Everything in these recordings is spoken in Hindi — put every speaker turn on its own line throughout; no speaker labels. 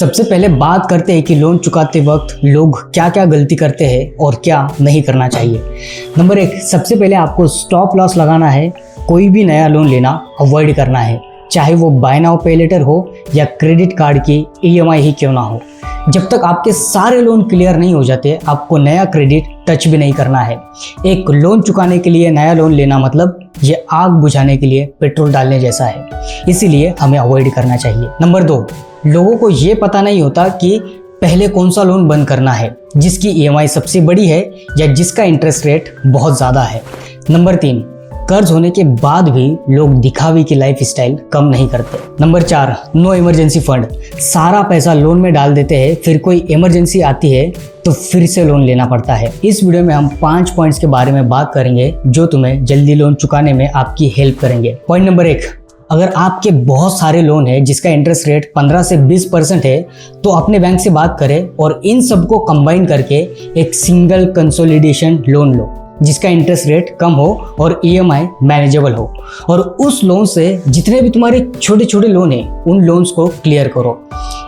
सबसे पहले बात करते हैं कि लोन चुकाते वक्त लोग क्या क्या गलती करते हैं और क्या नहीं करना चाहिए। नंबर 1, सबसे पहले आपको स्टॉप लॉस लगाना है। कोई भी नया लोन लेना अवॉइड करना है, चाहे वो बाय नाउ पे लेटर हो या क्रेडिट कार्ड की EMI ही क्यों ना हो। जब तक आपके सारे लोन क्लियर नहीं हो जाते, आपको नया क्रेडिट टच भी नहीं करना है। एक लोन चुकाने के लिए नया लोन लेना मतलब ये आग बुझाने के लिए पेट्रोल डालने जैसा है, इसीलिए हमें अवॉइड करना चाहिए। नंबर 2, लोगों को ये पता नहीं होता कि पहले कौन सा लोन बंद करना है, जिसकी EMI सबसे बड़ी है या जिसका इंटरेस्ट रेट बहुत ज़्यादा है। नंबर 3, कर्ज होने के बाद भी लोग दिखावे की लाइफ स्टाइल कम नहीं करते। Number 4, no emergency fund. सारा पैसा लोन में डाल देते हैं, फिर कोई इमरजेंसी आती है तो फिर से लोन लेना पड़ता है। इस वीडियो में हम 5 पॉइंट्स के बारे में बात करेंगे जो तुम्हें जल्दी लोन चुकाने में आपकी हेल्प करेंगे। पॉइंट नंबर 1, अगर आपके बहुत सारे लोन है जिसका इंटरेस्ट रेट 15 से 20% है, तो अपने बैंक से बात करें और इन सबको कंबाइन करके एक सिंगल कंसोलिडेशन लोन लो जिसका इंटरेस्ट रेट कम हो और EMI मैनेजेबल हो, और उस लोन से जितने भी तुम्हारे छोटे छोटे लोन हैं उन लोन्स को क्लियर करो।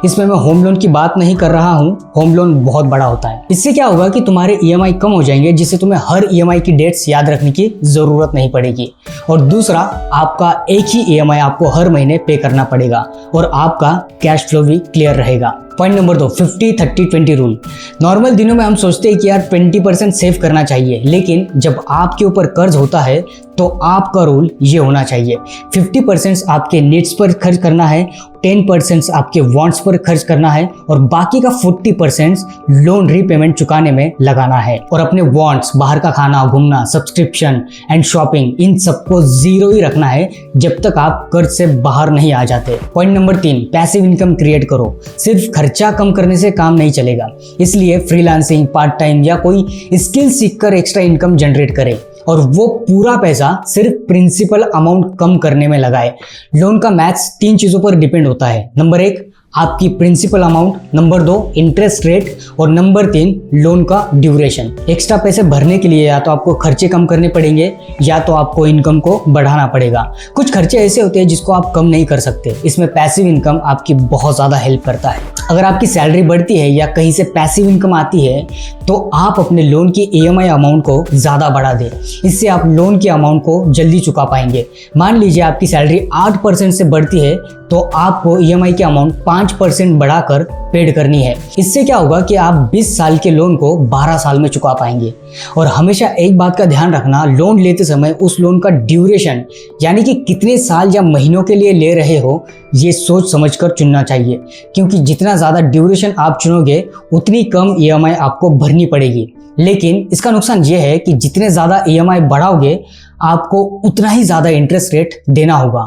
इसमें मैं होम लोन की बात नहीं कर रहा हूँ, होम लोन बहुत बड़ा होता है। इससे क्या होगा कि तुम्हारे EMI कम हो जाएंगे, जिससे तुम्हें हर EMI की डेट्स याद रखने की ज़रूरत नहीं पड़ेगी। और दूसरा, आपका एक ही EMI आपको हर महीने पे करना पड़ेगा और आपका कैश फ्लो भी क्लियर रहेगा। Point number 2, 50-30-20 rule. नॉर्मल दिनों में हम सोचते हैं कि यार 20% सेव करना चाहिए, लेकिन जब आपके ऊपर कर्ज होता है तो आपका रूल ये होना चाहिए, 50% आपके नीड्स पर खर्च करना है, 10% आपके वांट्स पर खर्च करना है और बाकी का 40% लोन रीपेमेंट चुकाने में लगाना है। और अपने वांट्स, बाहर का खाना, घूमना, सब्सक्रिप्शन एंड शॉपिंग, इन सबको 0 ही रखना है जब तक आप कर्ज से बाहर नहीं आ जाते। Point number 3, passive income create करो। सिर्फ खर्चा कम करने से काम नहीं चलेगा, इसलिए फ्रीलांसिंग, पार्ट टाइम या कोई स्किल सीख कर एक्स्ट्रा इनकम जनरेट करें और वो पूरा पैसा सिर्फ प्रिंसिपल अमाउंट कम करने में लगाए। लोन का मैथ्स 3 चीज़ों पर डिपेंड होता है। नंबर 1, आपकी principal amount, number 2, interest rate और नंबर 3, लोन का ड्यूरेशन। एक्स्ट्रा पैसे भरने के लिए या तो आपको खर्चे कम करने पड़ेंगे या तो आपको इनकम को बढ़ाना पड़ेगा। कुछ खर्चे ऐसे होते हैं जिसको आप कम नहीं कर सकते, इसमें पैसिव इनकम आपकी बहुत ज़्यादा हेल्प करता है। अगर आपकी सैलरी बढ़ती है या कहीं से पैसिव इनकम आती है तो आप अपने लोन की EMI अमाउंट को ज़्यादा बढ़ा दें, इससे आप लोन की अमाउंट को जल्दी चुका पाएंगे। मान लीजिए आपकी सैलरी 8% से बढ़ती है तो आपको EMI की अमाउंट 5% बढ़ाकर पेड करनी है। इससे क्या होगा कि आप 20 साल के लोन को 12 साल में चुका पाएंगे। और हमेशा एक बात का ध्यान रखना, लोन लेते समय उस लोन का ड्यूरेशन यानी कि कितने साल या महीनों के लिए ले रहे हो ये सोच समझकर चुनना चाहिए, क्योंकि जितना ज़्यादा ड्यूरेशन आप चुनोगे उतनी कम EMI आपको भरनी पड़ेगी। लेकिन इसका नुकसान ये है कि जितने ज़्यादा EMI बढ़ाओगे आपको उतना ही ज़्यादा इंटरेस्ट रेट देना होगा।